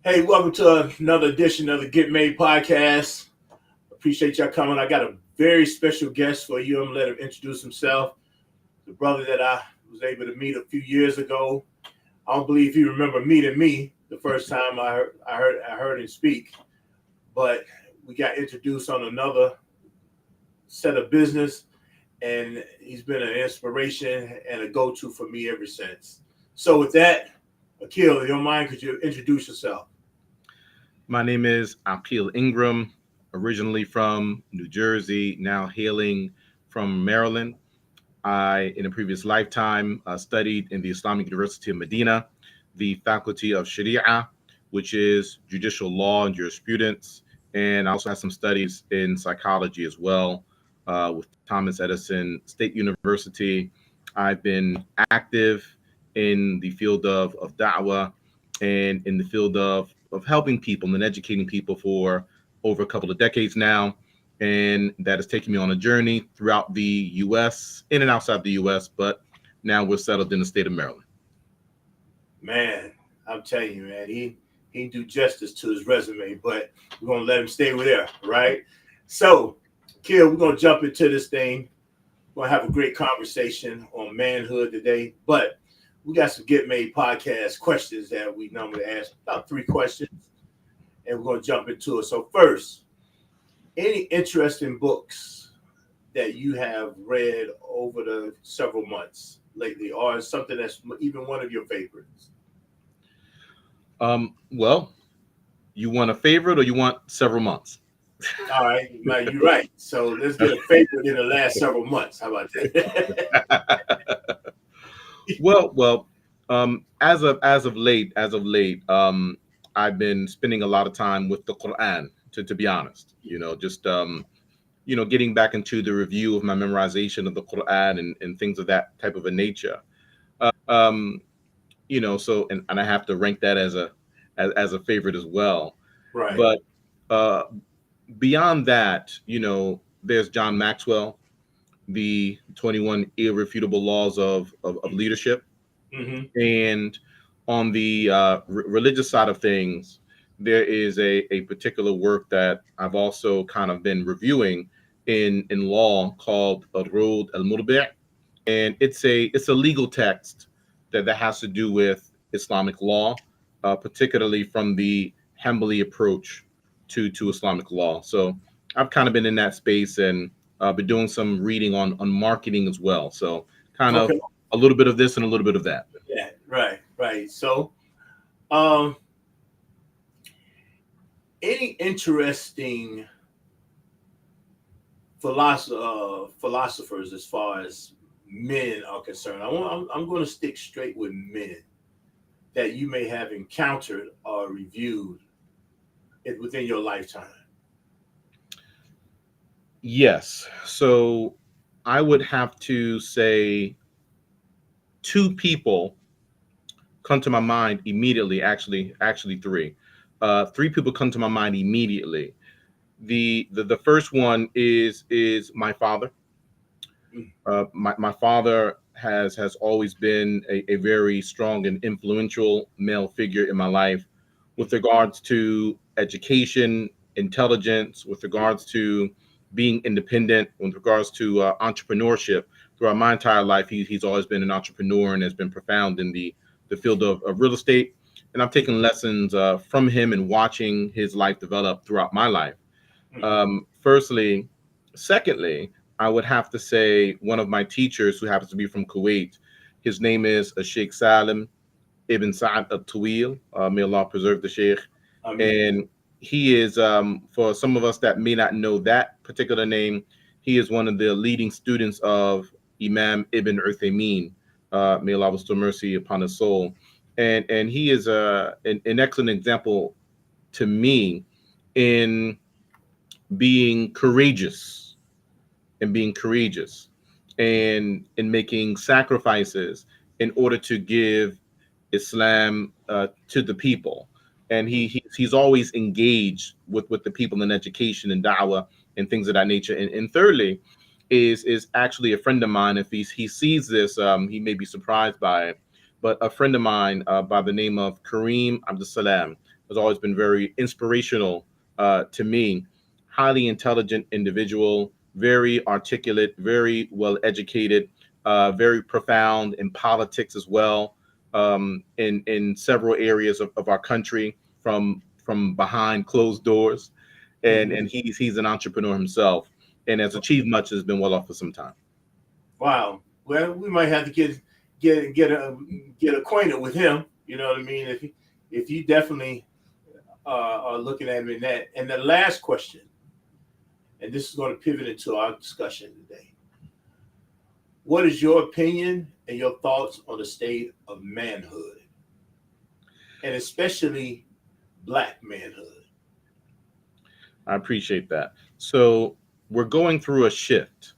Hey, welcome to another edition of the Get Made podcast. Appreciate y'all coming. I got a very special guest for you. I'm gonna let him introduce himself. The brother that I was able to meet a few years ago. I don't believe he remember meeting me the first time I heard him speak, but we got introduced on another set of business, and he's been an inspiration and a go-to for me ever since. So with that, Aqil, in your mind, could you introduce yourself? My name is Aqil Ingram, originally from New Jersey, now hailing from Maryland. I, in a previous lifetime, studied in the Islamic University of Medina, the Faculty of Sharia, which is judicial law and jurisprudence. And I also had some studies in psychology as well with Thomas Edison State University. I've been active in the field of da'wah and in the field of helping people and educating people for over a couple of decades now. And that has taken me on a journey throughout the U.S., in and outside the U.S., but now we're settled in the state of Maryland. Man, I'm telling you, man, he do justice to his resume, but we're gonna let him stay with there, right? So, Kill, we're gonna jump into this thing. We're gonna have a great conversation on manhood today, but we got some Get Made podcast questions that we normally ask, about three questions, and we're gonna jump into it. So first, any interesting books that you have read over the several months lately, or something that's even one of your favorites? Well, you want a favorite or you want several months? All right, man, you're right. So let's get a favorite in the last several months. How about that? As of late, I've been spending a lot of time with the Quran. To be honest, just getting back into the review of my memorization of the Quran and things of that type of a nature. Um, so and I have to rank that as a favorite as well. Right. But uh, beyond that, there's John Maxwell, the 21 irrefutable laws of leadership. Mm-hmm. And on the religious side of things, there is a particular work that I've also kind of been reviewing in law called Rud al Murbi', and it's a legal text that has to do with Islamic law, particularly from the Hanbali approach to Islamic law. So I've kind of been in that space and been doing some reading on marketing as well. So kind of Okay. a little bit of this and a little bit of that. Yeah. Right. Right. So, um, any interesting philosophers as far as men are concerned? I'm going to stick straight with men that you may have encountered or reviewed it within your lifetime. Yes. So I would have to say two people come to my mind immediately. Actually, three. Three people come to my mind immediately. The first one is my father. Mm. My father has always been a very strong and influential male figure in my life with regards to education, intelligence, with regards to being independent, with regards to entrepreneurship. Throughout my entire life, he's always been an entrepreneur and has been profound in the field of real estate. And I've taken lessons from him and watching his life develop throughout my life. Mm-hmm. Firstly, secondly, I would have to say one of my teachers who happens to be from Kuwait. His name is Sheikh Salim Ibn Sa'ad al Tawil. May Allah preserve the Sheikh. I mean, And he is, for some of us that may not know that particular name, he is one of the leading students of Imam Ibn Uthaymeen. May Allah bestow mercy upon his soul. And he is an excellent example to me in being courageous being courageous and in making sacrifices in order to give Islam to the people. And he's always engaged with the people in education and da'wah and things of that nature. And thirdly, is actually a friend of mine. If he sees this, he may be surprised by it. But a friend of mine by the name of Kareem Abdul Salam. has always been very inspirational to me. Highly intelligent individual, very articulate, very well educated, very profound in politics as well, in several areas of our country, from behind closed doors, and he's an entrepreneur himself, and has achieved much, has been well off for some time. Wow. Well, we might have to get acquainted with him. You know what I mean? If you definitely are looking at him in that. And the last question, and this is going to pivot into our discussion today. What is your opinion and your thoughts on the state of manhood, and especially Black manhood? I appreciate that. So we're going through a shift.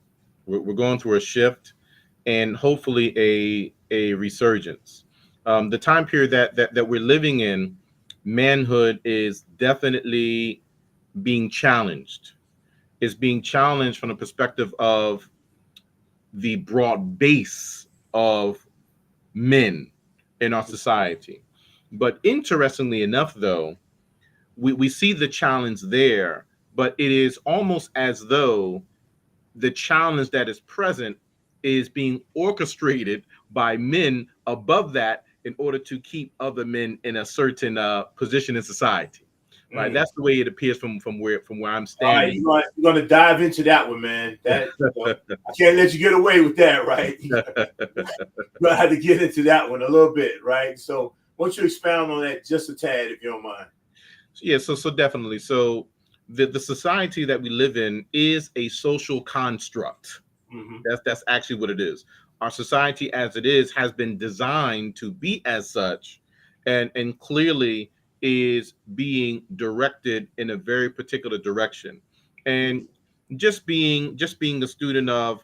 We're going through a shift, and hopefully a resurgence. The time period that we're living in, manhood is definitely being challenged. Is being challenged from the perspective of the broad base of men in our society. But interestingly enough, though, we see the challenge there, but it is almost as though the challenge that is present is being orchestrated by men above that in order to keep other men in a certain position in society. Right, that's the way it appears from where I'm All right, standing. you're going to dive into that one, man. I can't let you get away with that, right? You're going to have to get into that one a little bit, right? So, why don't you expound on that just a tad, if you don't mind? Yeah, so definitely. So the society that we live in is a social construct. Mm-hmm. That's actually what it is. Our society as it is has been designed to be as such, and clearly is being directed in a very particular direction. And just being a student of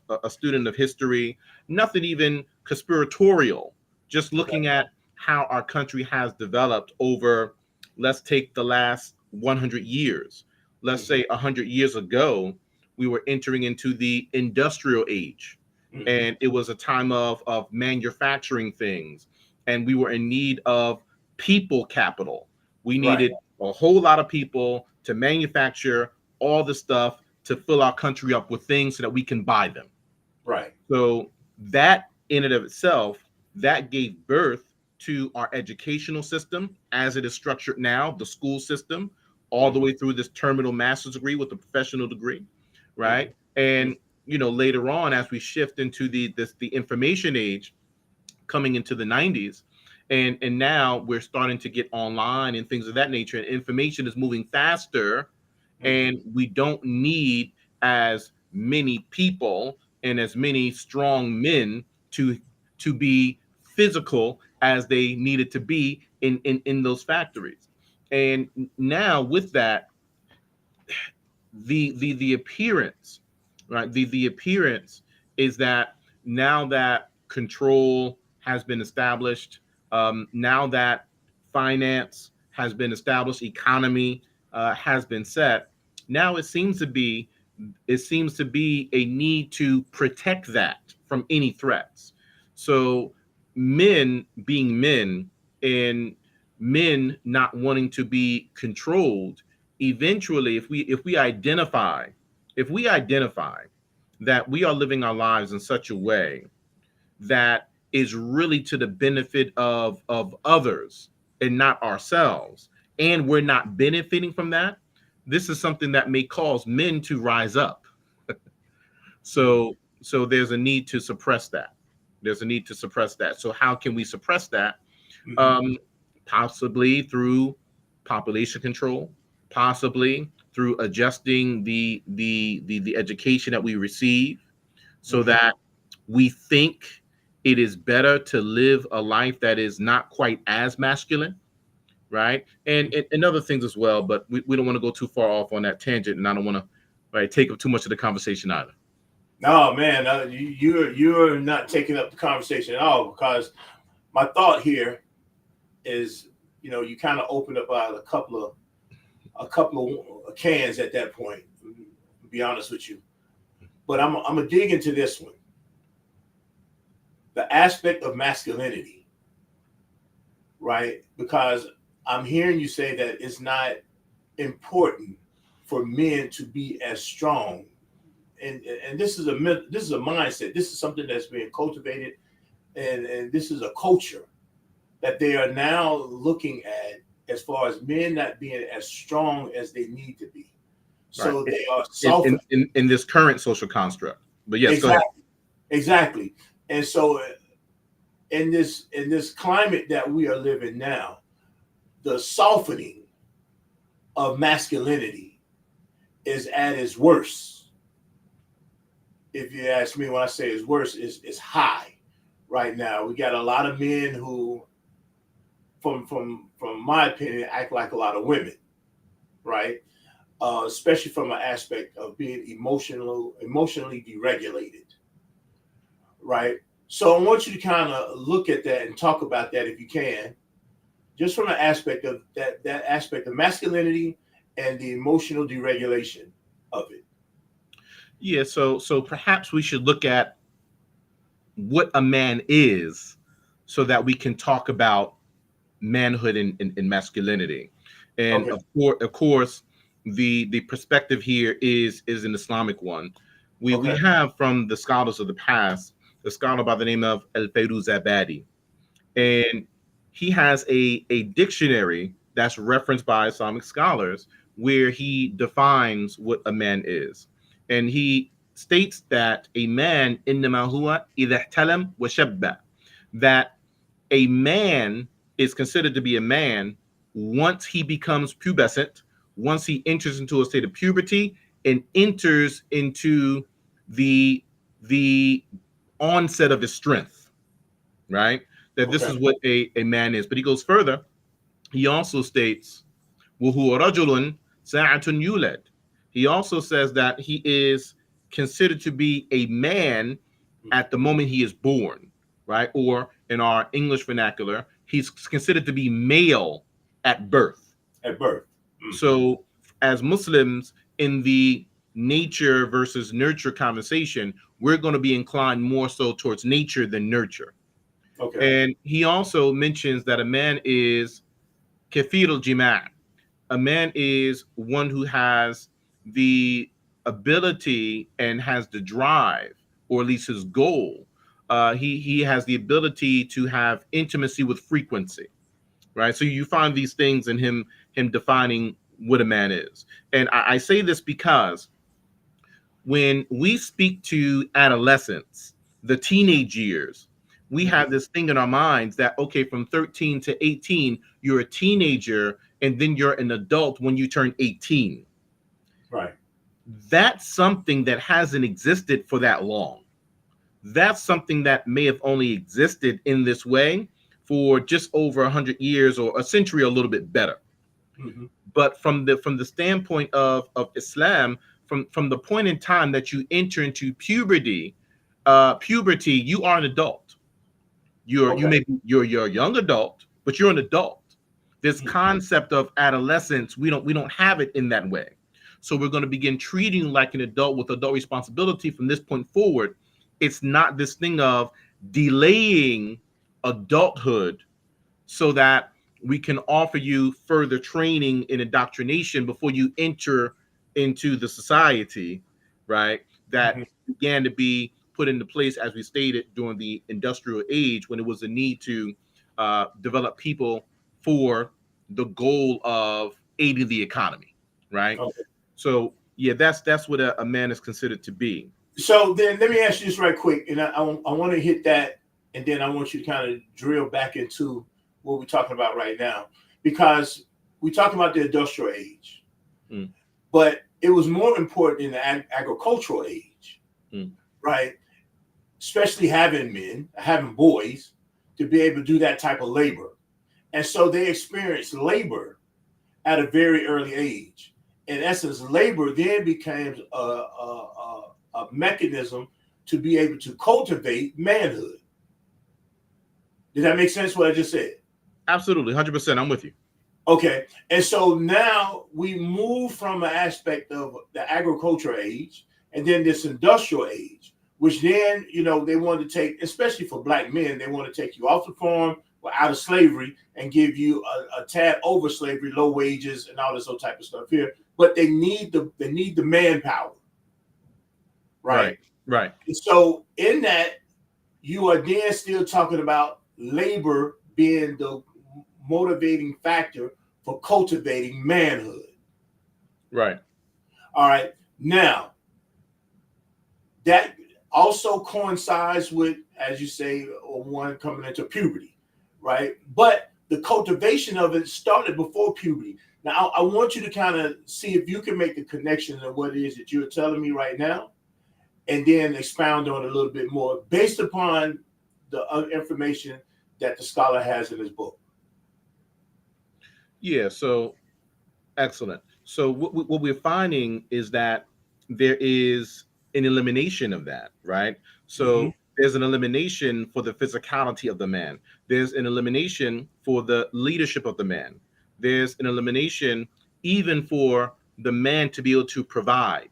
history, nothing even conspiratorial, just Okay. looking at how our country has developed over, let's take the last 100 years. Let's Mm-hmm. say 100 years ago, we were entering into the industrial age, Mm-hmm. and it was a time of manufacturing things, and we were in need of people capital. We Right. needed a whole lot of people to manufacture all the stuff to fill our country up with things so that we can buy them. Right. So that in and of itself, that gave birth to our educational system as it is structured now, the school system, all the Mm-hmm. way through this terminal master's degree with a professional degree, Mm-hmm. right? And later on, as we shift into the information age, coming into the 90s, and now we're starting to get online and things of that nature, and information is moving faster, Mm-hmm. and we don't need as many people and as many strong men to be physical as they needed to be in those factories. And now with that, the appearance, right? The appearance is that now that control has been established, now that finance has been established, economy has been set. Now it seems to be a need to protect that from any threats. So men being men, and men not wanting to be controlled, eventually if we identify that we are living our lives in such a way that is really to the benefit of others and not ourselves, and we're not benefiting from that, this is something that may cause men to rise up. So there's a need to suppress that. So how can we suppress that? Mm-hmm. um Possibly through population control, possibly through adjusting the education that we receive, so Mm-hmm. that we think it is better to live a life that is not quite as masculine, right? And other things as well, but we don't want to go too far off on that tangent, and I don't want to, right, take up too much of the conversation either. No, man, you're not taking up the conversation at all, because my thought here is, you kind of opened up a couple of cans at that point. To be honest with you, but I'm gonna dig into this one. The aspect of masculinity, right? Because I'm hearing you say that it's not important for men to be as strong, and this is a mindset. This is something that's being cultivated, and this is a culture that they are now looking at as far as men not being as strong as they need to be. Right. So they are In, softening. in this current social construct. But yes, go ahead. Exactly, exactly. And so in this climate that we are living now, the softening of masculinity is at its worst. If you ask me, when I say it's worse, it's high right now. We got a lot of men who, from my opinion, act like a lot of women, right? Especially from an aspect of being emotionally deregulated, right? So I want you to kind of look at that and talk about that if you can, just from an aspect of that aspect of masculinity and the emotional deregulation of it. Yeah, so perhaps we should look at what a man is so that we can talk about manhood and masculinity. And Okay. of course, the perspective here is an Islamic one. We Okay. have from the scholars of the past a scholar by the name of El Fairuz Abadi, and he has a dictionary that's referenced by Islamic scholars where he defines what a man is, and he states that a man innama huwa idha ihtalam wa shabba, that a man is considered to be a man once he becomes pubescent, once he enters into a state of puberty and enters into the the onset of his strength, right? That this Okay. is what a man is. But he goes further. He also states, وَهُوَ رَجُلٌ سَاعَةٌ يُولَدْ. He also says that he is considered to be a man at the moment he is born, right? Or in our English vernacular, he's considered to be male at birth. At birth. Mm-hmm. So, as Muslims, in the nature versus nurture conversation, we're going to be inclined more so towards nature than nurture. Okay. And he also mentions that a man is kathir al-jima'. A man is one who has the ability and has the drive, or at least his goal. He has the ability to have intimacy with frequency, right? So you find these things in him defining what a man is. And I say this because when we speak to adolescents, the teenage years, we have this thing in our minds that, okay, from 13 to 18, you're a teenager, and then you're an adult when you turn 18. Right. That's something that hasn't existed for that long. That's something that may have only existed in this way for just over 100 years or a century, a little bit better. Mm-hmm. But from the standpoint of Islam, from the point in time that you enter into puberty, you are an adult. Okay. You're a young adult, but you're an adult. This Mm-hmm. concept of adolescence, we don't have it in that way. So we're going to begin treating you like an adult with adult responsibility from this point forward. It's not this thing of delaying adulthood so that we can offer you further training in indoctrination before you enter into the society, right? Mm-hmm. That began to be put into place, as we stated, during the industrial age, when it was a need to develop people for the goal of aiding the economy, right? Okay. So yeah, that's what a man is considered to be. So then let me ask you this right quick, and I want to hit that, and then I want you to kind of drill back into what we're talking about right now, because we talked about the industrial age, Mm, but it was more important in the agricultural age, mm, right? Especially having boys to be able to do that type of labor. And so they experienced labor at a very early age. In essence, labor then became a mechanism to be able to cultivate manhood. Did that make sense what I just said? absolutely, 100%. I'm with you. Okay. And so now we move from an aspect of the agricultural age and then this industrial age, which then, they want to take, especially for black men, they want to take you off the farm, out of slavery and give you a tad over slavery, low wages and all this other type of stuff here. But they need the manpower, right? Right. Right. And so in that, you are then still talking about labor being the motivating factor for cultivating manhood. Right. All right. Now, that also coincides with, as you say, one coming into puberty, right? But the cultivation of it started before puberty. Now, I want you to kind of see if you can make the connection of what it is that you're telling me right now, and then expound on it a little bit more based upon the information that the scholar has in his book. Yeah. So excellent. So what we're finding is that there is an elimination of that, right? Mm-hmm. So there's an elimination for the physicality of the man. There's an elimination for the leadership of the man. There's an elimination even for the man to be able to provide.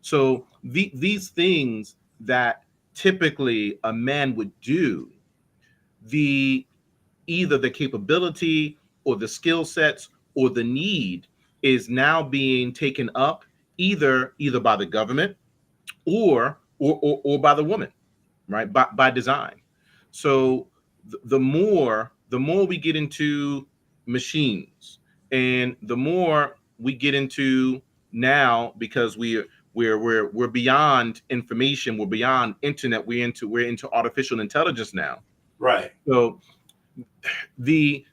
So these things that typically a man would do, the either the capability or the skill sets or the need is now being taken up either by the government or by the woman, right? By design. So the more we get into machines, and the more we get into now, because we're beyond information, we're beyond internet, we're into artificial intelligence now. Right. So the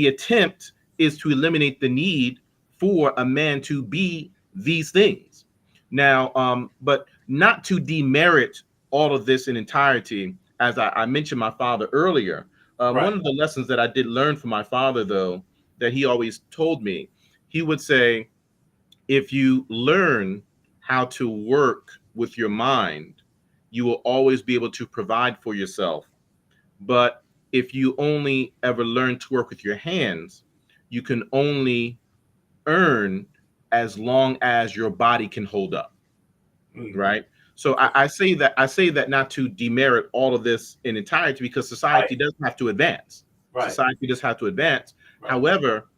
attempt is to eliminate the need for a man to be these things. Now, but not to demerit all of this in entirety. As I mentioned my father earlier, one Right. of the lessons that I did learn from my father, though, that he always told me, he would say, if you learn how to work with your mind, you will always be able to provide for yourself. But if you only ever learn to work with your hands, you can only earn as long as your body can hold up, Mm-hmm. right? So I say that not to demerit all of this in entirety, because Right. society does have to advance. Right. Society does have to advance. Right. However,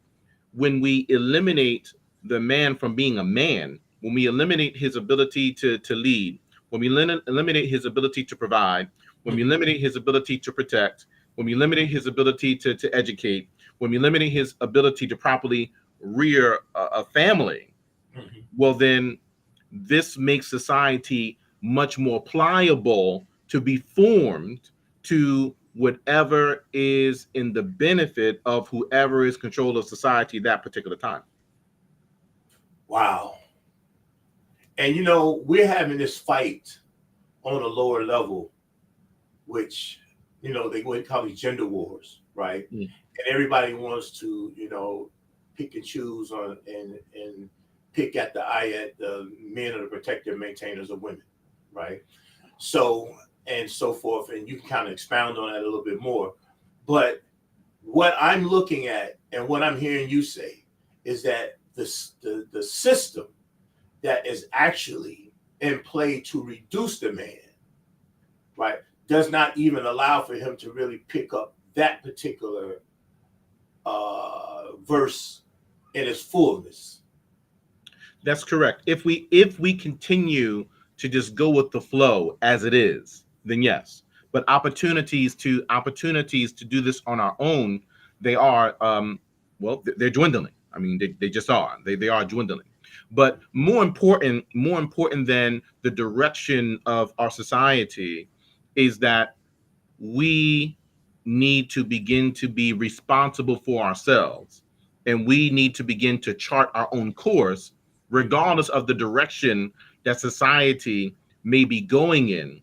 when we eliminate the man from being a man, when we eliminate his ability to lead, when we eliminate his ability to provide, when we Mm-hmm. eliminate his ability to protect, when we eliminate his ability to educate, when we eliminate his ability to properly rear a family, Mm-hmm. well, then this makes society much more pliable to be formed to whatever is in the benefit of whoever is control of society that particular time. Wow. And we're having this fight on a lower level, which they go and call these gender wars, right? Mm. And everybody wants to pick and choose on and pick at the eye at the men are the protector maintainers of women, right? So and so forth, and you can kind of expound on that a little bit more. But what I'm looking at and what I'm hearing you say is that the system that is actually in play to reduce the man, right, does not even allow for him to really pick up that particular verse in its fullness. That's correct. If we continue to just go with the flow as it is, then yes. But opportunities to do this on our own, they are well, they're dwindling. I mean, they just are. They are dwindling. But more important than the direction of our society is that we need to begin to be responsible for ourselves, and we need to begin to chart our own course regardless of the direction that society may be going in.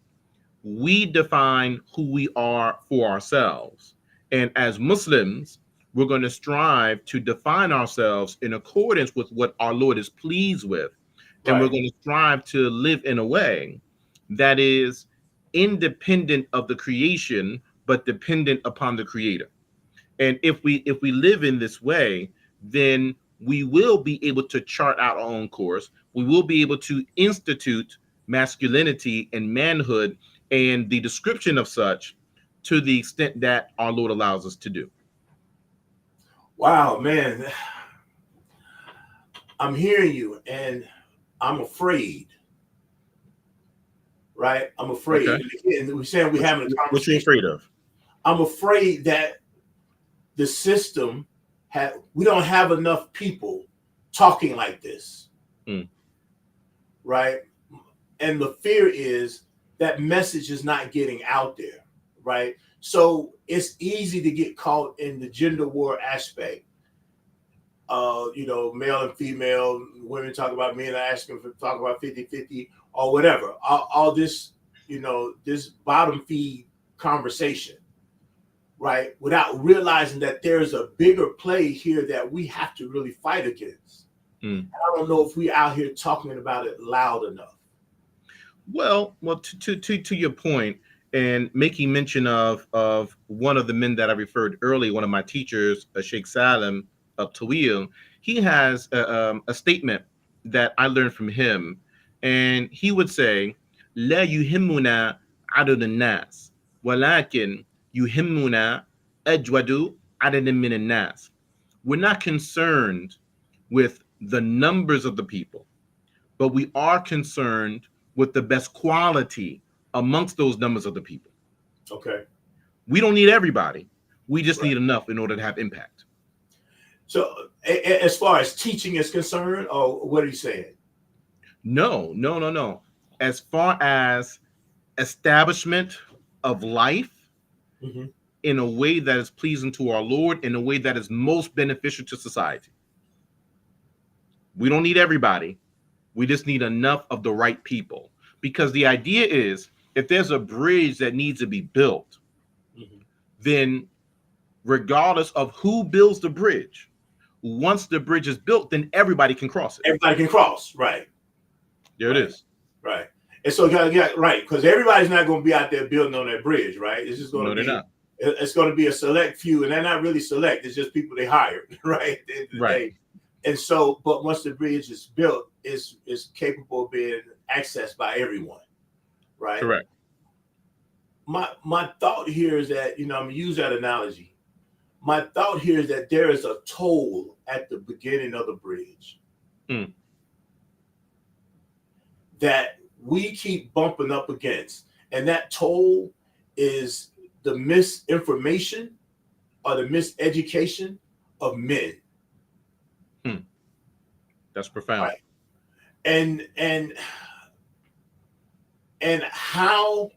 We define who we are for ourselves, and as Muslims, we're going to strive to define ourselves in accordance with what our Lord is pleased with, and we're Right. going to strive to live in a way that is independent of the creation but dependent upon the creator. And if we live in this way, then we will be able to chart out our own course. We will be able to institute masculinity and manhood and the description of such to the extent that our Lord allows us to do. Wow, man. I'm hearing you and I'm afraid, right? I'm afraid. Okay. And we're saying we're having a What you conversation. afraid of? I'm afraid that the system we don't have enough people talking like this, right? And the fear is that message is not getting out there, right? So it's easy to get caught in the gender war aspect. Male and female, women talk about men asking for talk about 50-50 or whatever. All this, this bottom feed conversation, right? Without realizing that there's a bigger play here that we have to really fight against. I don't know if we out here talking about it loud enough. Well, to your point, and making mention of one of the men that I referred earlier, one of my teachers, Sheikh Salim of Tawil, he has a statement that I learned from him, and he would say, "La yuhimmuna adad nas, walakin yuhimmuna ajwadu adad min nas." We're not concerned with the numbers of the people, but we are concerned with the best quality amongst those numbers of the people. Okay. We don't need everybody. We just Right. need enough in order to have impact. So as far as teaching is concerned, or what are you saying? No. As far as establishment of life in a way that is pleasing to our Lord, in a way that is most beneficial to society. We don't need everybody. We just need enough of the right people. Because the idea is, if there's a bridge that needs to be built, then regardless of who builds the bridge, once the bridge is built, then everybody can cross it. Everybody can cross, right? There it is. Right. And so, yeah, right, because everybody's not going to be out there building on that bridge, right? It's just going to be, they're not. It's going to be a select few, and they're not really select. It's just people they hired, right? At the end of the day. And so, but once the bridge is built, it's capable of being accessed by everyone, right? Correct. My thought here is that, I'm going to use that analogy. My thought here is that there is a toll at the beginning of the bridge that we keep bumping up against. And that toll is the misinformation or the miseducation of men. That's profound. Right. And how,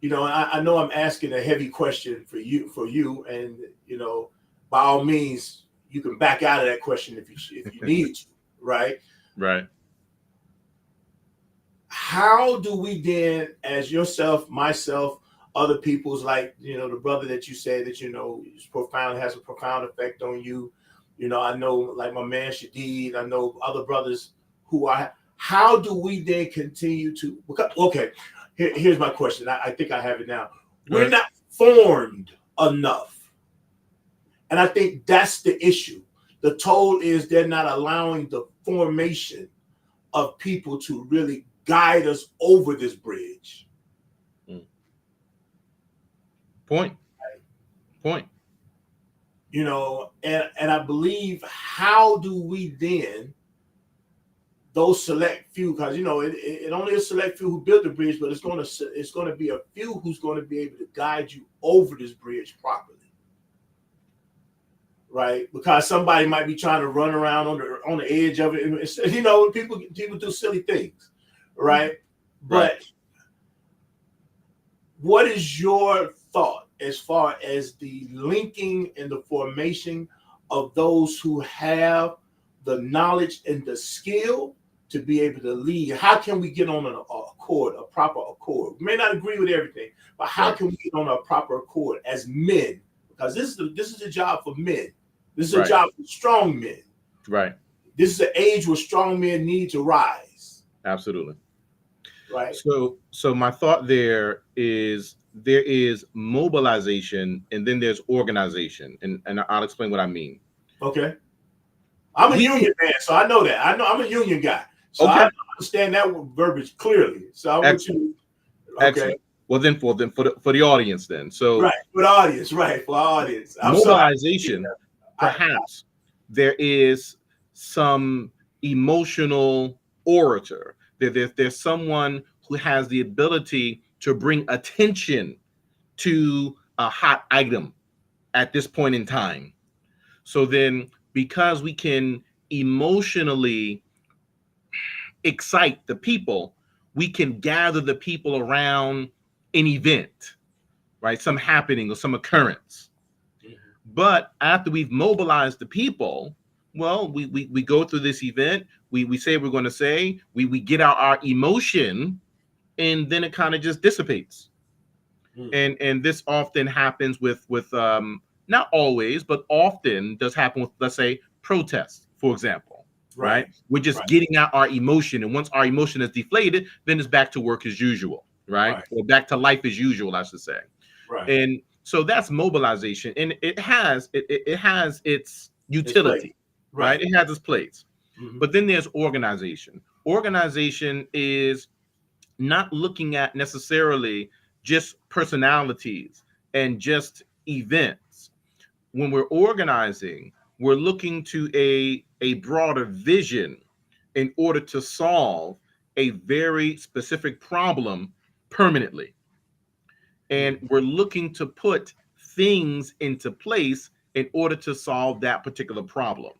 I know I'm asking a heavy question for you, and by all means, you can back out of that question if you need to, right? Right. How do we then, as yourself, myself, other people's, like, the brother that you said that, is profound, has a profound effect on you. I know, like my man Shadid, I know other brothers how do we then continue to, okay, here's my question. I think I have it now. We're not formed enough. And I think that's the issue. The toll is they're not allowing the formation of people to really guide us over this bridge. Point. And I believe, how do we then, those select few, because it only is select few who built the bridge, but it's going to be a few who's going to be able to guide you over this bridge properly, right? Because somebody might be trying to run around on the edge of it, and people do silly things, right? But what is your thought as far as the linking and the formation of those who have the knowledge and the skill to be able to lead? How can we get on a proper accord? We may not agree with everything, but how can we get on a proper accord as men? Because this is a job for men. This is a job for strong men. Right. This is an age where strong men need to rise. Absolutely. Right. So my thought there is mobilization, and then there's organization, and I'll explain what I mean. Okay. I'm a union man, so I know that. I know I'm a union guy. So I understand that verbiage clearly. So I want you. Okay. Excellent. Well, then for the audience, then. So Right. For the audience. Right. For our audience. I'm sorry. mobilization, I, perhaps there is some emotional orator. There's someone who has the ability to bring attention to a hot item at this point in time. So then, because we can emotionally excite the people, we can gather the people around an event, right? Some happening or some occurrence. But after we've mobilized the people, well, we go through this event, we say we're going to say, we get out our emotion, and then it kind of just dissipates. And this often happens with not always, but often does happen with, let's say, protests, for example. Right? We're just Right. getting out our emotion, and once our emotion is deflated, then it's back to work as usual, right? Right. Or back to life as usual, I should say. Right. And so that's mobilization, and it has its It's play. utility, right? Right. It has its place. Mhm. But then there's organization. Organization is not looking at necessarily just personalities and just events. When we're organizing, we're looking to a broader vision in order to solve a very specific problem permanently. And we're looking to put things into place in order to solve that particular problem.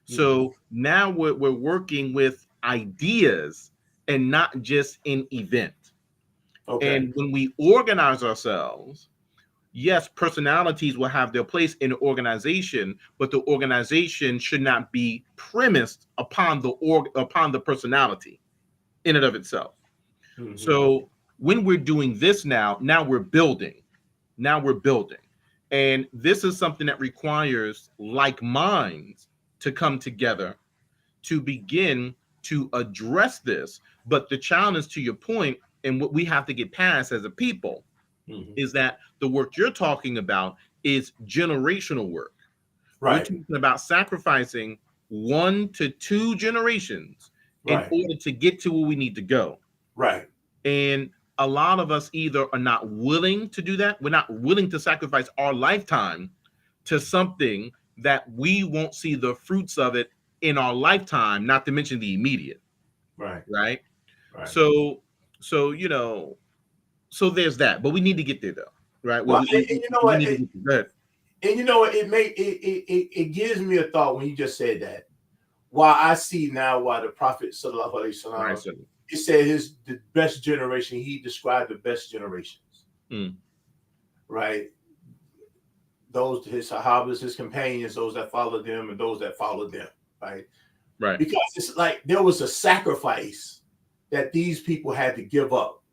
So now we're working with ideas and not just an event. Okay. And when we organize ourselves, yes, personalities will have their place in the organization, but the organization should not be premised upon the personality in and of itself. So when we're doing this now we're building. Now we're building. And this is something that requires like minds to come together to begin to address this. But the challenge, to your point, and what we have to get past as a people, is that the work you're talking about is generational work. We're Right. talking about sacrificing 1 to 2 generations in Right. order to get to where we need to go. Right. And a lot of us either are not willing to do that. We're not willing to sacrifice our lifetime to something that we won't see the fruits of it in our lifetime, not to mention the immediate. Right. Right. Right. So so there's that, but we need to get there though. Right. Well, and you know We what? need to get there. And you know what? It gives me a thought when you just said that. Why I see now why the Prophet Sallallahu Alaihi Wasallam, he said the best generation, he described the best generations. Right? Those, his Sahabas, his companions, those that followed them, and those that followed them. Right? Right. Because it's like there was a sacrifice that these people had to give up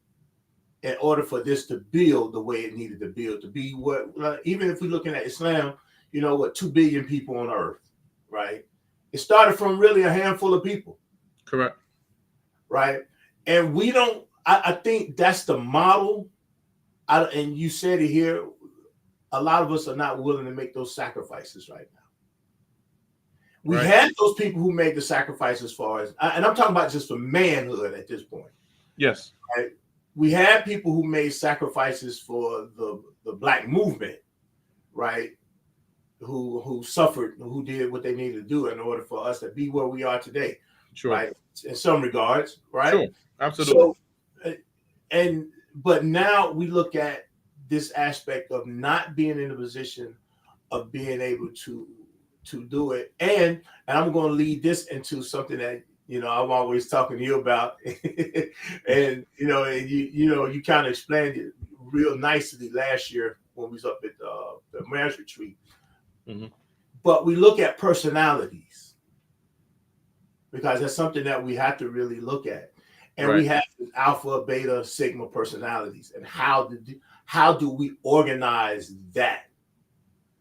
in order for this to build the way it needed to build, to be what, even if we're looking at Islam, you know what, 2 billion people on earth, right? It started from really a handful of people. Correct. Right? And we don't, I think that's the model. And you said it here, a lot of us are not willing to make those sacrifices right now. We had those people who made the sacrifices for us, and I'm talking about just for manhood at this point. Yes. Right? We had people who made sacrifices for the Black movement, right? Who suffered, who did what they needed to do in order for us to be where we are today. Sure. Right? In some regards, right? Sure. Absolutely. So, but now we look at this aspect of not being in a position of being able to do it. And I'm going to lead this into something that, you know, I'm always talking to you about. And, you know, you kind of explained it real nicely last year when we was up at the marriage retreat. But we look at personalities because that's something that we have to really look at. And we have alpha, beta, sigma personalities. And how do we organize that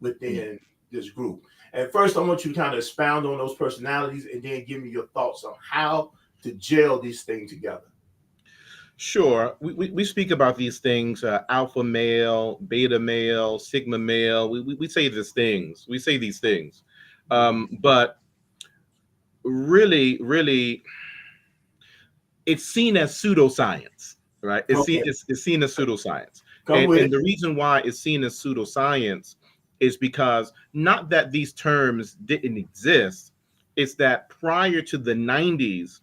within this group? And first, I want you to kind of expound on those personalities and then give me your thoughts on how to gel these things together. Sure. We speak about these things, alpha male, beta male, sigma male. We say these things. We say these things. But really, it's seen as pseudoscience, right? Okay. It's seen as pseudoscience. Come with And it. the reason why it's seen as pseudoscience is because not that these terms didn't exist, it's that prior to the 90s,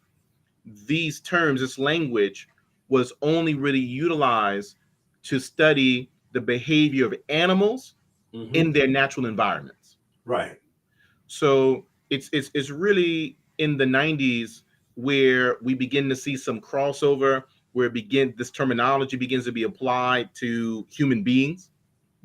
these terms, this language was only really utilized to study the behavior of animals Mm-hmm. in their natural environments. Right. So it's really in the 90s where we begin to see some crossover, where this terminology begins to be applied to human beings,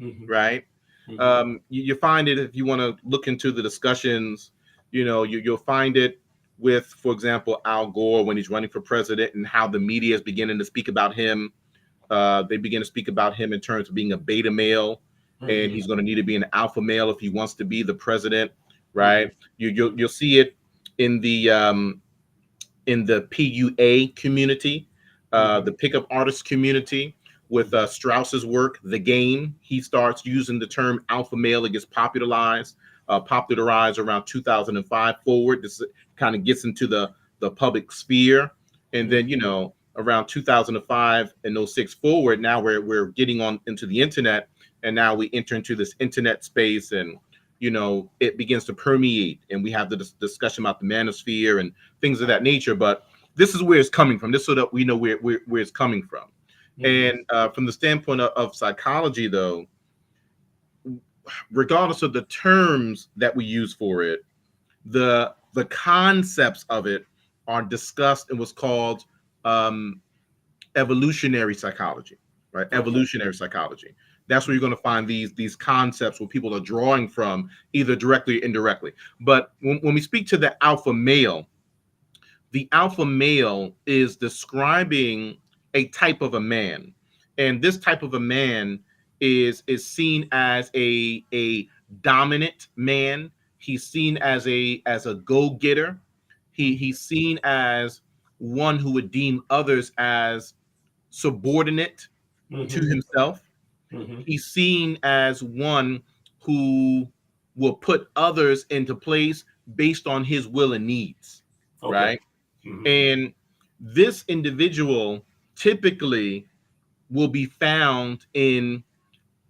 Mm-hmm. right? Mm-hmm. You find it if you want to look into the discussions, you'll find it with, for example, Al Gore when he's running for president and how the media is beginning to speak about him. They begin to speak about him in terms of being a beta male, and Mm-hmm. he's going to need to be an alpha male if he wants to be the president, Mm-hmm. right? You'll see it in the PUA community, Mm-hmm. the pickup artist community. With Strauss's work, The Game, he starts using the term alpha male. It gets popularized around 2005 forward. This kind of gets into the public sphere. And then, around 2005 and '06 forward, now we're getting on into the internet. And now we enter into this internet space, and it begins to permeate, and we have the discussion about the manosphere and things of that nature. But this is where it's coming from, just so that we know where it's coming from. Mm-hmm. And from the standpoint of psychology, though, regardless of the terms that we use for it, the concepts of it are discussed in what's called um, evolutionary psychology, right? Okay. Evolutionary psychology. That's where you're going to find these concepts where people are drawing from, either directly or indirectly. But when we speak to the alpha male is describing a type of a man, and this type of a man is seen as a dominant man. He's seen as a go-getter. He's seen as one who would deem others as subordinate to Mm-hmm. himself. Mm-hmm. He's seen as one who will put others into place based on his will and needs, Okay. right? Mm-hmm. And this individual typically will be found in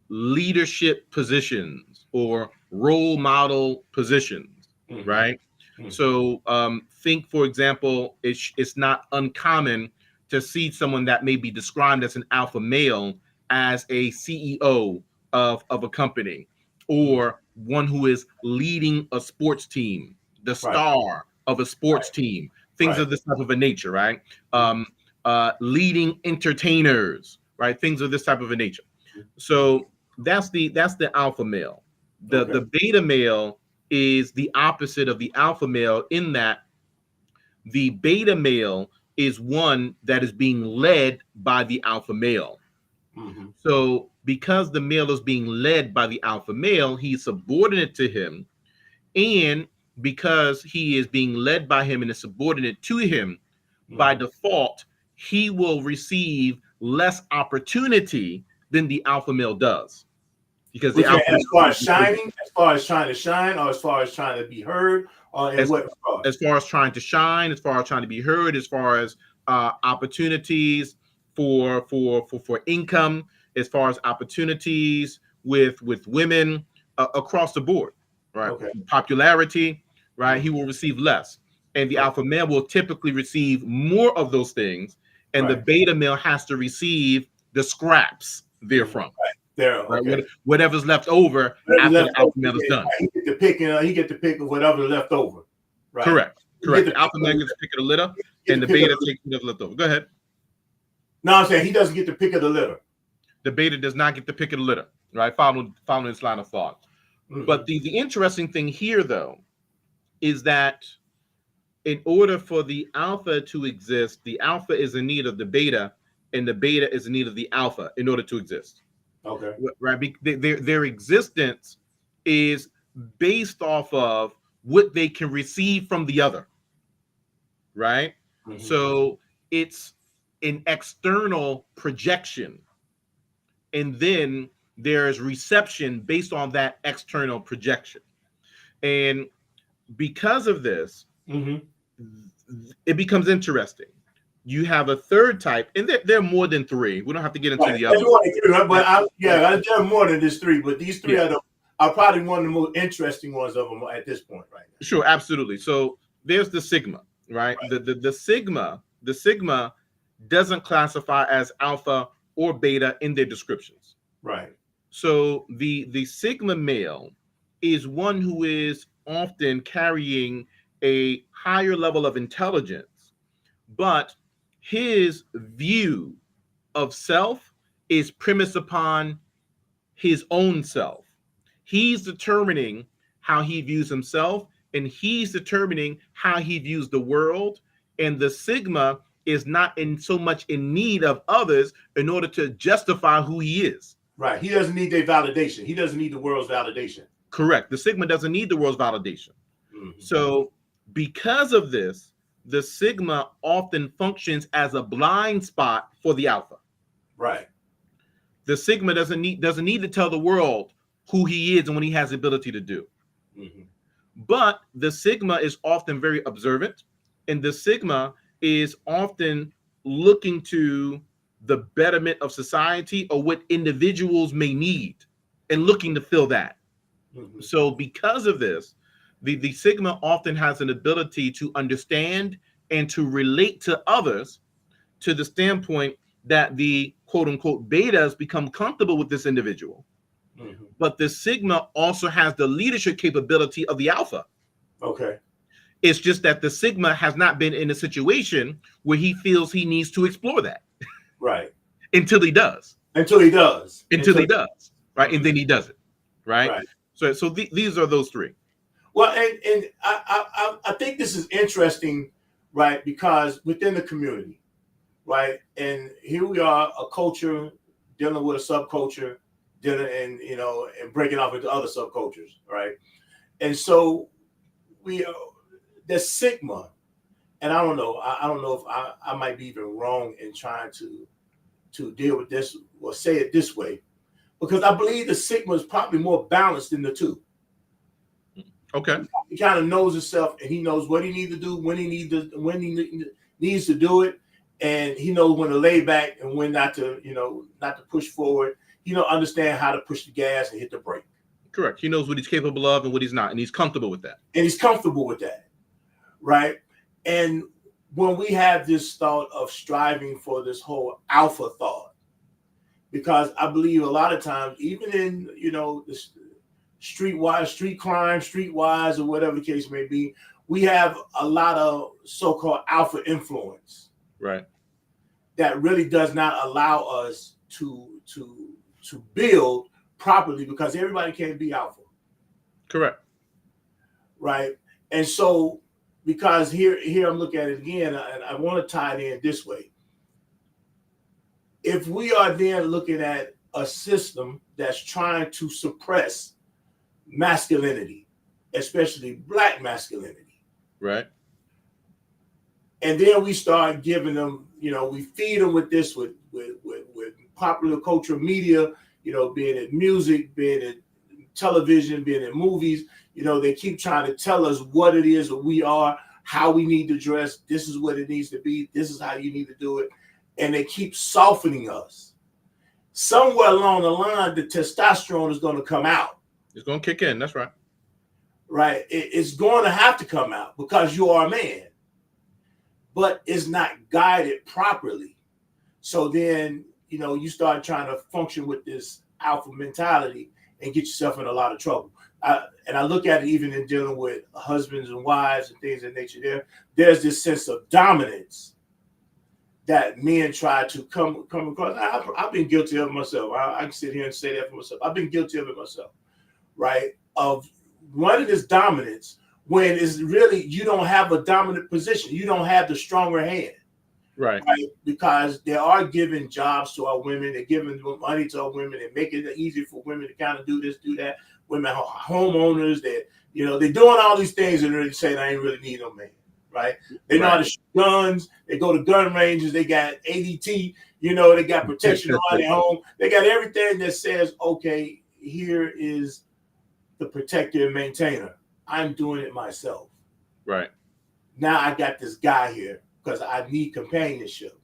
leadership positions or role model positions, Mm-hmm. right? Mm-hmm. So think, for example, it's not uncommon to see someone that may be described as an alpha male as a CEO of a company, Mm-hmm. or one who is leading a sports team, the Right. star of a sports Right. team, things Right. of this type of a nature, right? Mm-hmm. Leading entertainers, right? Things of this type of a nature. So that's the alpha male. The Okay. the beta male is the opposite of the alpha male, in that the beta male is one that is being led by the alpha male. Mm-hmm. So because the male is being led by the alpha male, he's subordinate to him. And because he is being led by him and is subordinate to him, by Mm-hmm. default, he will receive less opportunity than the alpha male does, because the Which alpha as far as male, shining, as far as trying to shine, or as far as trying to be heard, or in as what regard? as far as trying to shine, as far as trying to be heard, as far as opportunities for income, as far as opportunities with women, across the board, right? Okay. Popularity, right? He Mm-hmm. will receive less, and the Okay. alpha male will typically receive more of those things, and the Right. beta male has to receive the scraps Mm-hmm. therefrom, Right. There. right? Okay. Whatever's left over Whatever after the left over, alpha male is done. he get to pick. He get to pick of whatever left over. Right. Correct. He get Correct. to The pick alpha of, male gets to pick of the litter, get and to the pick of beta the. takes whatever left over. Go ahead. No, I'm saying he doesn't get to pick of the litter. The beta does not get to pick of the litter, right? Following this line of thought. Mm-hmm. But the interesting thing here, though, is that in order for the alpha to exist, the alpha is in need of the beta, and the beta is in need of the alpha in order to exist, Okay. right? Their existence is based off of what they can receive from the other, right? Mm-hmm. So it's an external projection, and then there's reception based on that external projection. And because of this, Mm-hmm. it becomes interesting. You have a third type, and there are more than three. We don't have to get into Right. the That's others. more than three, right? But there are more than just three. But these three Yeah, are probably one of the most interesting ones of them at this point, right sure, absolutely. So there's the sigma, right? The sigma doesn't classify as alpha or beta in their descriptions. now. Right. So the sigma male is one who is often carrying a higher level of intelligence, but his view of self is premised upon his own self. He's determining how he views himself, and he's determining how he views the world. And the sigma is not in so much in need of others in order to justify who he is. Right. He doesn't need their validation. He doesn't need the world's validation. Correct. The sigma doesn't need the world's validation. Mm-hmm. So, because of this, the sigma often functions as a blind spot for the alpha. Right. The sigma doesn't need to tell the world who he is and what he has the ability to do. Mm-hmm. But the sigma is often very observant, and the sigma is often looking to the betterment of society or what individuals may need and looking to fill that. Mm-hmm. So because of this, the sigma often has an ability to understand and to relate to others to the standpoint that the quote unquote betas become comfortable with this individual. Mm-hmm. But the sigma also has the leadership capability of the alpha. Okay. It's just that the sigma has not been in a situation where he feels he needs to explore that. Right. Until he does. Until he does. Until he does. Right. Mm-hmm. And then he does it. Right. Right. So these are those three. Well, and I think this is interesting, right? Because within the community, right, and here we are, a culture dealing with a subculture, and breaking off into other subcultures, right? And so the sigma, and I don't know, I don't know if I might be even wrong in trying to deal with this or say it this way, because I believe the sigma is probably more balanced than the two. Okay. He kind of knows himself, and he knows what he needs to do, when he needs to do it, and he knows when to lay back and when not to push forward. Understand how to push the gas and hit the brake. Correct. He knows what he's capable of and what he's not, and he's comfortable with that. Right? And when we have this thought of striving for this whole alpha thought, because I believe a lot of times, even in this street crime, streetwise, or whatever the case may be, we have a lot of so-called alpha influence, right, that really does not allow us to build properly, because everybody can't be alpha. Correct. Right. And so, because here I'm looking at it again, and I want to tie it in this way. If we are then looking at a system that's trying to suppress masculinity, especially Black masculinity, right, and then we start giving them, we feed them with this, with popular culture media, being it music, being it television, being it movies, they keep trying to tell us what it is that we are, how we need to dress. This is what it needs to be. This is how you need to do it. And they keep softening us. Somewhere along the line, the testosterone is going to come out. It's going to kick in. That's right. Right. It's going to have to come out because you are a man. But it's not guided properly. So then, you start trying to function with this alpha mentality and get yourself in a lot of trouble. And I look at it even in dealing with husbands and wives and things of nature. There's this sense of dominance that men try to come across. I've been guilty of it myself. I can sit here and say that for myself. I've been guilty of it myself, right? Of running this dominance when it's really, you don't have a dominant position. You don't have the stronger hand. Right. Because they are giving jobs to our women. They're giving money to our women. They're making it easy for women to kind of do this, do that. Women are homeowners. They're doing all these things and really saying, I ain't really need no man. Right? They know how to shoot guns. They go to gun ranges. They got ADT. They got protection on their home. They got everything that says, okay, here is the protector and maintainer. I'm doing it myself. Right. Now I got this guy here because I need companionship.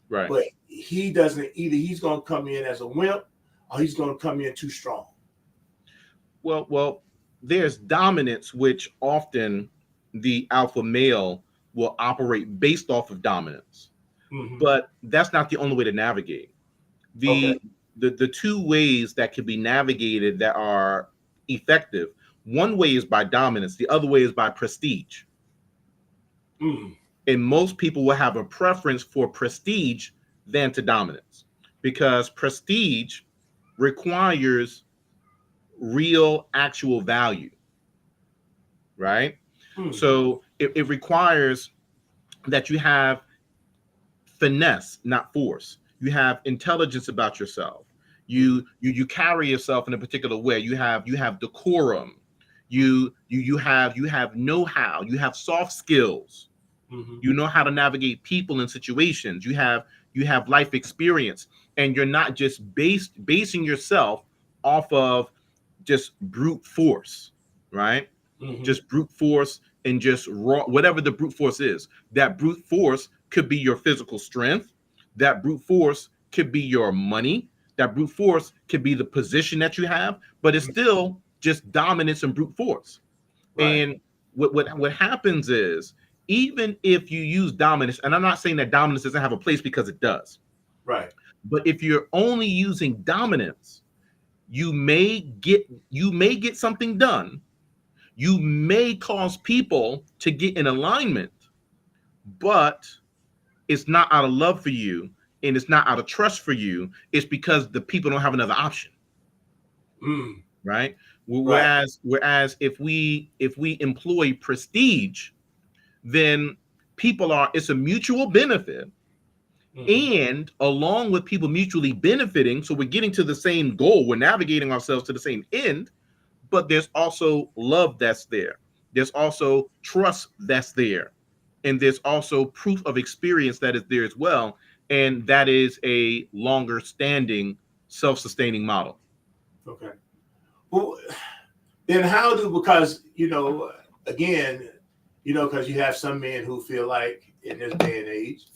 Right. But he doesn't, either he's going to come in as a wimp or he's going to come in too strong. Well, there's dominance, which often the alpha male will operate based off of dominance, but that's not the only way to navigate. Okay. The two ways that can be navigated that are effective, one way is by dominance, the other way is by prestige. And most people will have a preference for prestige than to dominance, because prestige requires real actual value, right? So it requires that you have finesse, not force. You have intelligence about yourself. You carry yourself in a particular way. You have decorum. You have know-how. You have soft skills. You know how to navigate people and situations. You have life experience, and you're not just basing yourself off of just brute force, right? Just brute force and just raw, whatever the brute force is. That brute force could be your physical strength. That brute force could be your money. That brute force could be the position that you have, but it's still just dominance and brute force. Right. And what happens is, even if you use dominance, and I'm not saying that dominance doesn't have a place, because it does. Right. But if you're only using dominance, you may get something done. You may cause people to get in alignment, but it's not out of love for you, and it's not out of trust for you. It's because the people don't have another option. Right? Whereas if we employ prestige, then it's a mutual benefit. And along with people mutually benefiting, so we're getting to the same goal, we're navigating ourselves to the same end, but there's also love that's there. There's also trust that's there. And there's also proof of experience that is there as well. And that is a longer standing, self-sustaining model. Okay. Well, then because, again, because you have some men who feel like in this day and age,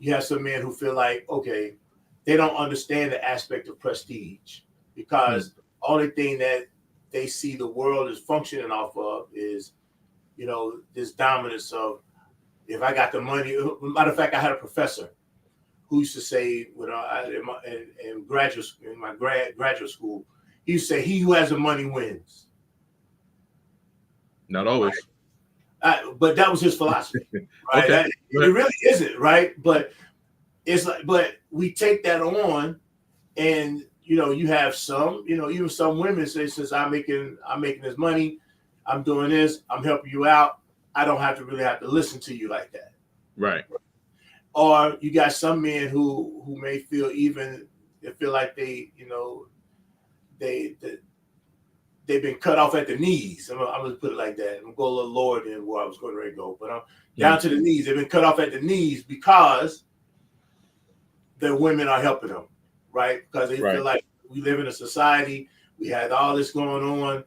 you have some men who feel like, okay, they don't understand the aspect of prestige, because the only thing that they see the world is functioning off of is, this dominance of, if I got the money. Matter of fact, I had a professor who used to say, in my graduate school, he used to say, "He who has the money wins." Not always. Right? But that was his philosophy, right? Okay. It really isn't, right? But it's like, but we take that on, and you have some, even some women say, since I'm making this money, I'm doing this, I'm helping you out, I don't really have to listen to you like that. Right. Or you got some men who may feel like they've been cut off at the knees. I'm gonna put it like that. I'm gonna go a little lower than where I was going to go, but I'm down to the knees. They've been cut off at the knees because the women are helping them, right? Because they feel like we live in a society, we had all this going on,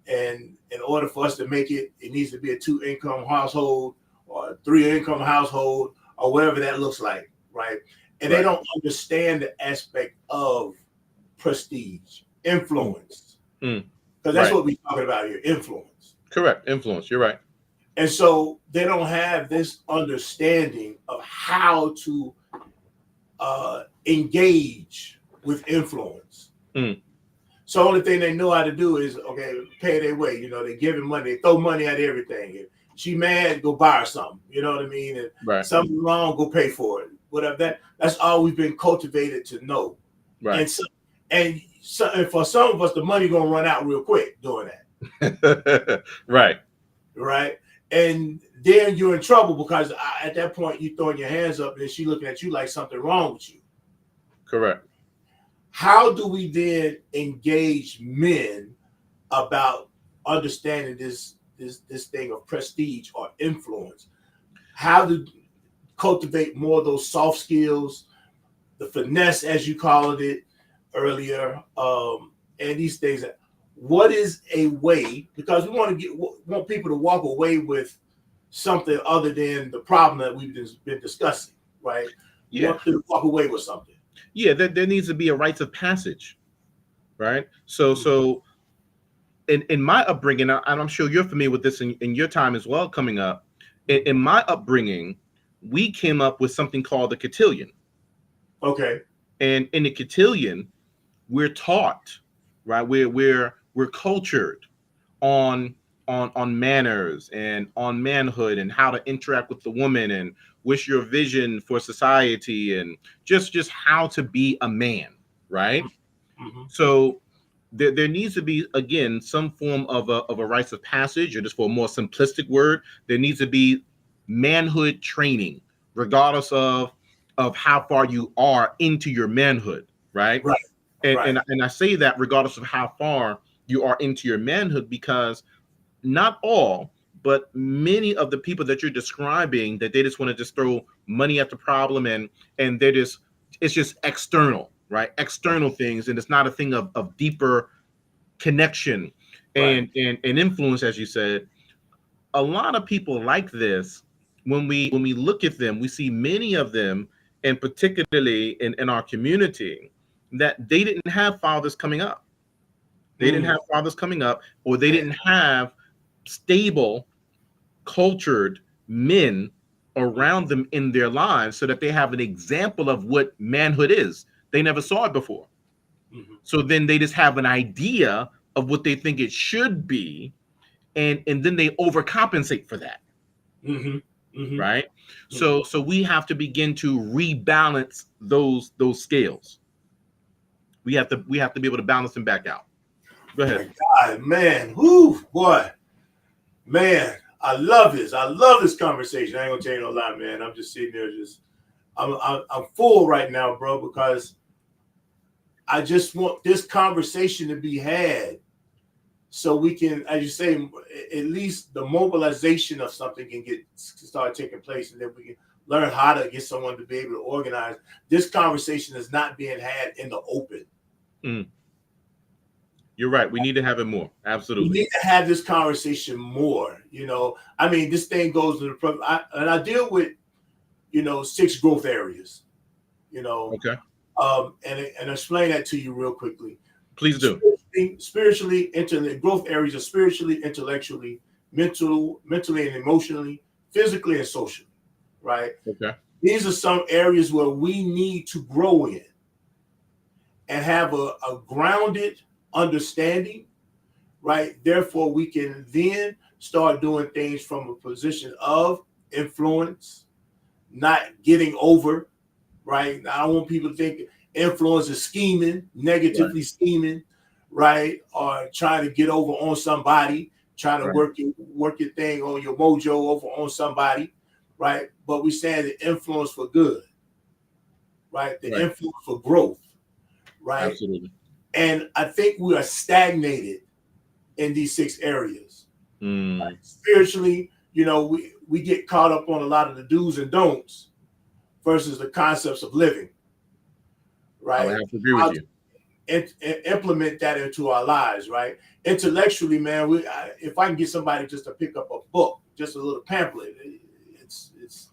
and in order for us to make it, it needs to be a 2-income household or a 3-income household or whatever that looks like, right? And they don't understand the aspect of prestige, influence. Because that's what we're talking about here, influence. Correct, influence, you're right. And so they don't have this understanding of how to engage with influence. So the only thing they know how to do is, okay, pay their way. They giving money, they throw money at everything. If she mad, go buy her something. You know what I mean? And something wrong, go pay for it. Whatever that's all we've been cultivated to know. Right. And for some of us, the money gonna run out real quick doing that. Right. Right. And then you're in trouble, because at that point you throwing your hands up and she looking at you like something wrong with you. Correct. How do we then engage men about understanding this thing of prestige or influence? How to cultivate more of those soft skills, the finesse, as you called it earlier, and these things. What is a way? Because we want people to walk away with something other than the problem that we've been discussing, right? We Yeah. want them to walk away with something. Yeah, there needs to be a rites of passage, right? So Mhm. so in my upbringing, and I'm sure you're familiar with this in your time as well coming up, in my upbringing, we came up with something called the cotillion. Okay. And in the cotillion, we're taught, right? We're cultured on on manners and on manhood and how to interact with the woman and what's your vision for society and just how to be a man, right? Mm-hmm. So there needs to be again some form of a rites of passage, or just for a more simplistic word, there needs to be manhood training, regardless of how far you are into your manhood, right? Right. And Right. and I say that regardless of how far you are into your manhood, because not all, but many of the people that you're describing, that they just want to just throw money at the problem, and they're just, it's just external, right? External things, and it's not a thing of deeper connection Right. and influence, as you said. A lot of people like this, when we look at them, we see many of them, and particularly in our community, that they didn't have fathers coming up. They didn't Mm. have fathers coming up, or they Man. didn't have stable, cultured men around them in their lives, so that they have an example of what manhood is. They never saw it before. Mm-hmm. So then they just have an idea of what they think it should be, and then they overcompensate for that, Mm-hmm. Mm-hmm. right? Mm-hmm. So we have to begin to rebalance those scales. We have to be able to balance them back out. Go My ahead. God, man. Whoo, boy. Man, I love this. I love this conversation. I ain't gonna tell you no lie, man. I'm just sitting there, just I'm full right now, bro, because I just want this conversation to be had, so we can, as you say, at least the mobilization of something can start taking place, and then we can learn how to get someone to be able to organize. This conversation is not being had in the open. Mm, you're right. We need to have it more. We Absolutely. need to have this conversation more. I mean, this thing goes to and I deal with 6 growth areas. You know, Okay. and explain that to you real quickly. Please do. Spiritually, growth areas are spiritually, intellectually, mentally and emotionally, physically and socially, right? Okay. These are some areas where we need to grow in and have a grounded understanding, right? Therefore, we can then start doing things from a position of influence, not getting over, right? I don't want people to think influence is scheming, Right. negatively scheming, right? Or trying to get over on somebody, trying to Right. work your thing on your mojo over on somebody, right? But we saying the influence for good, right? The Right. influence for growth, right? Absolutely. And I think we are stagnated in these 6 areas. Mm, Spiritually, we get caught up on a lot of the do's and don'ts versus the concepts of living, I would right? have to agree with How you. implement that into our lives, right? Intellectually, man, if I can get somebody just to pick up a book, just a little pamphlet, it's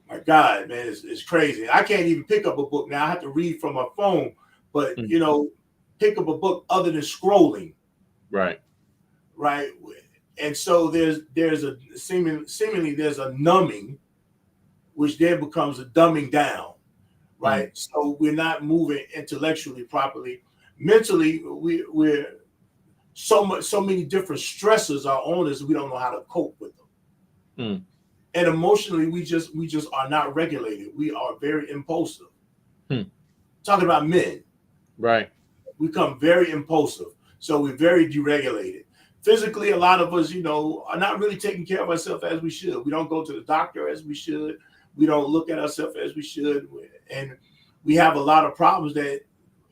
my God, man, it's crazy. I can't even pick up a book now. I have to read from my phone, but Mm, pick up a book other than scrolling, right. right? And so there's a seemingly there's a numbing, which then becomes a dumbing down, Mm, right? So we're not moving intellectually properly. Mentally, we're so many different stressors are on us. We don't know how to cope with them. mm, And emotionally, we just are not regulated. We are very impulsive. mm, Talking about men, right. we become very impulsive. So we're very deregulated. Physically, a lot of us, are not really taking care of ourselves as we should. We don't go to the doctor as we should. We don't look at ourselves as we should. And we have a lot of problems that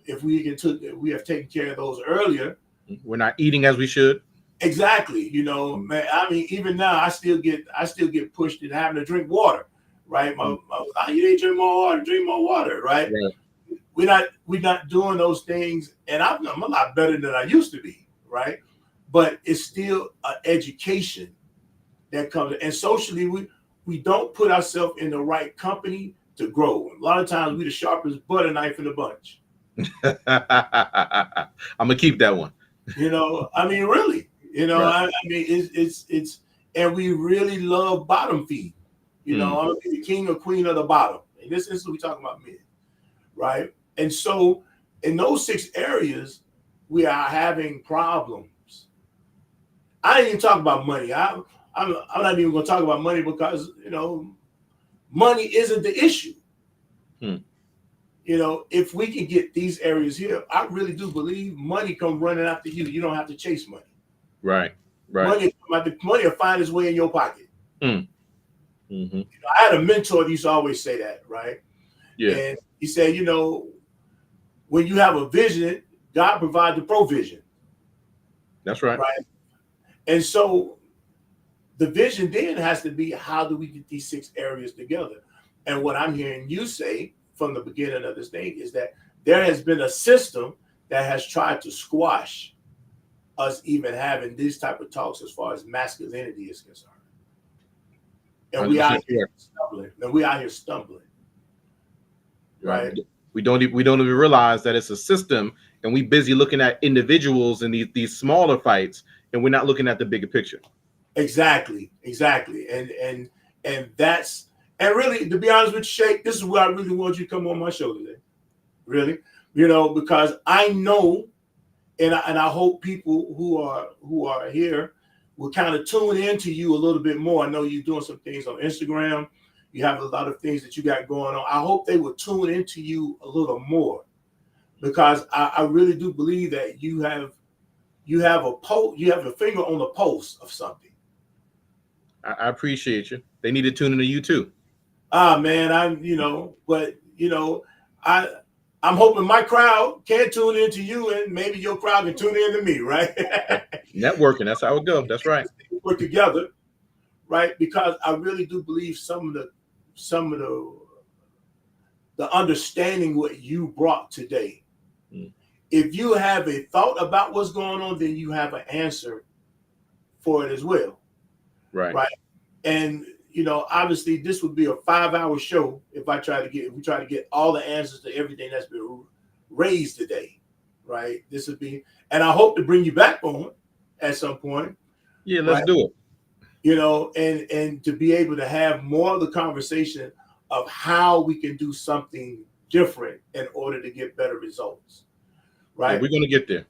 if we have taken care of those earlier. We're not eating as we should. Exactly. Mm, Man, I mean, even now I still get pushed into having to drink water, right? mm, You need to drink more water, right? right. We're not doing those things, and I'm a lot better than I used to be, right? But it's still an education that comes. And socially, we don't put ourselves in the right company to grow. A lot of times we the sharpest butter knife in the bunch. I'm gonna keep that one. I mean, really, Right. I mean, it's, and we really love bottom feed. Hmm. I'm gonna be the king or queen of the bottom. And this is what we talking about men, right? And so in those 6 areas, we are having problems. I ain't even talk about money. I'm not even gonna talk about money because money isn't the issue. Hmm. If we can get these areas here, I really do believe money come running after you. You don't have to chase money. Right. Right. Money will find its way in your pocket. Hmm. Mm-hmm. I had a mentor that used to always say that, right? Yeah. And he said, when you have a vision, God provides the provision. That's right. Right. And so the vision then has to be, how do we get these 6 areas together? And what I'm hearing you say from the beginning of this thing is that there has been a system that has tried to squash us even having these type of talks as far as masculinity is concerned. And we out here stumbling. Right. Right. We don't even realize that it's a system, and we busy looking at individuals and these smaller fights, and we're not looking at the bigger picture. Exactly. And that's, and really, to be honest with you, Shake, this is where I really want you to come on my show today. Really, because I know, and I hope people who are here will kind of tune into you a little bit more. I know you're doing some things on Instagram. You have a lot of things that you got going on. I hope they will tune into you a little more, because I really do believe that you have a finger on the pulse of something. I appreciate you. They need to tune into you too. Man, but I I'm hoping my crowd can tune into you, and maybe your crowd can tune into me, right? Networking, that's how it goes. That's right. Work together, right? Because I really do believe some of the understanding what you brought today. Mm. If you have a thought about what's going on, then you have an answer for it as well. Right. Right. And obviously this would be a 5-hour show if we try to get all the answers to everything that's been raised today. Right. This would be, and I hope to bring you back on at some point. Yeah, let's Right. do it. And to be able to have more of the conversation of how we can do something different in order to get better results. Yeah, Right. we're gonna get there.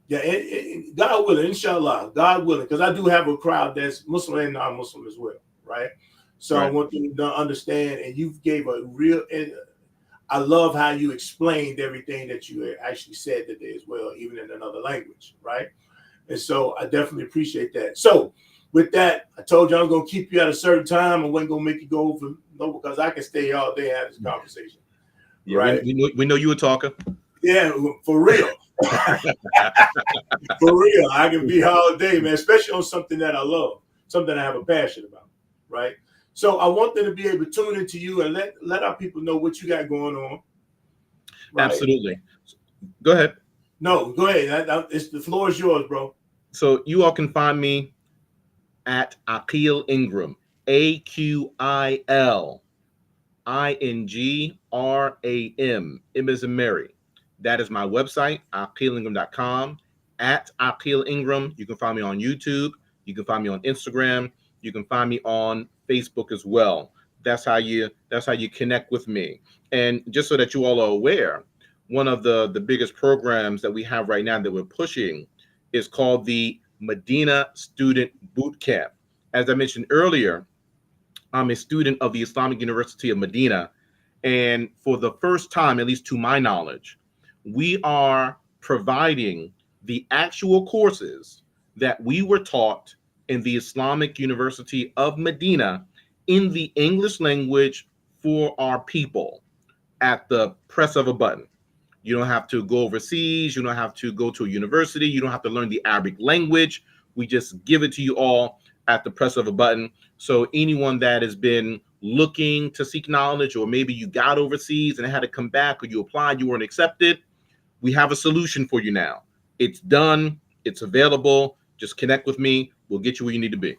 Yeah, God willing, inshallah, God willing, because I do have a crowd that's Muslim and non-Muslim as well, right? So I want them to understand, and you gave a real, and I love how you explained everything that you actually said today as well, even in another language, right? And so I definitely appreciate that. So with that, I told you I was going to keep you at a certain time. I wasn't going to make you go over, no, because I can stay all day and have this conversation. Yeah, right? we know you a talker. Yeah, for real. For real. I can be all day, man, especially on something that I love, something I have a passion about, right? So I want them to be able to tune into you and let our people know what you got going on. Right? Absolutely. Go ahead. No, go ahead. The floor is yours, bro. So you all can find me at Aqil Ingram, AQIL INGRAM. M as in Mary. That is my website, aqilingram.com. At Aqil Ingram. You can find me on YouTube. You can find me on Instagram. You can find me on Facebook as well. That's how you connect with me. And just so that you all are aware, one of the biggest programs that we have right now that we're pushing is called the Medina Student Boot Camp. As I mentioned earlier, I'm a student of the Islamic University of Medina. And for the first time, at least to my knowledge, we are providing the actual courses that we were taught in the Islamic University of Medina in the English language for our people at the press of a button. You don't have to go overseas. You don't have to go to a university. You don't have to learn the Arabic language. We just give it to you all at the press of a button. So anyone that has been looking to seek knowledge, or maybe you got overseas and had to come back, or you applied, you weren't accepted, we have a solution for you now. It's done. It's available. Just connect with me. We'll get you where you need to be.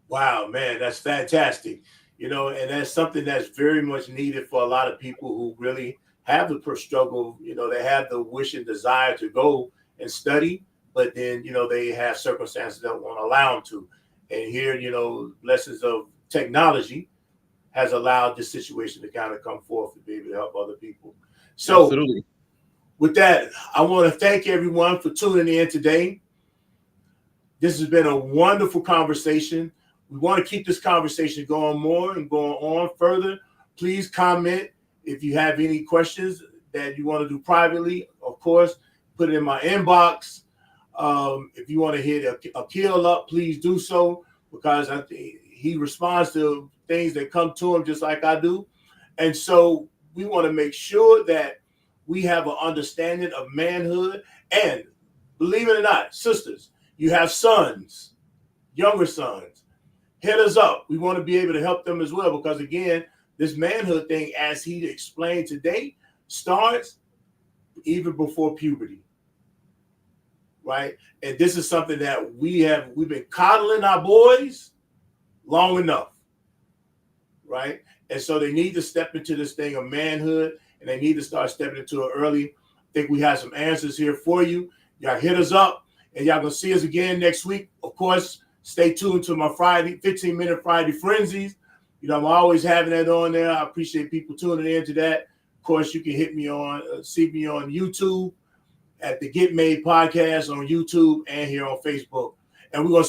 Wow, man, that's fantastic. And that's something that's very much needed for a lot of people who really have the struggle. They have the wish and desire to go and study, but then, they have circumstances that won't allow them to. And here, lessons of technology has allowed this situation to kind of come forth to be able to help other people. So, Absolutely. with that, I want to thank everyone for tuning in today. This has been a wonderful conversation. We want to keep this conversation going more and going on further. Please comment if you have any questions that you want to do privately. Of course, put it in my inbox. If you want to hit Aqil up, please do so, because I think he responds to things that come to him just like I do. And so we want to make sure that we have an understanding of manhood. And believe it or not, sisters, you have sons, younger sons, hit us up. We want to be able to help them as well, because again, this manhood thing, as he explained today, starts even before puberty, right? And this is something that we've been coddling our boys long enough, right? And so they need to step into this thing of manhood, and they need to start stepping into it early. I think we have some answers here for you. Y'all hit us up, and y'all gonna see us again next week. Of course, stay tuned to my 15-minute Friday frenzies. I'm always having that on there. I appreciate people tuning in to that. Of course, you can see me on YouTube at the Get Made Podcast on YouTube and here on Facebook. And we're going to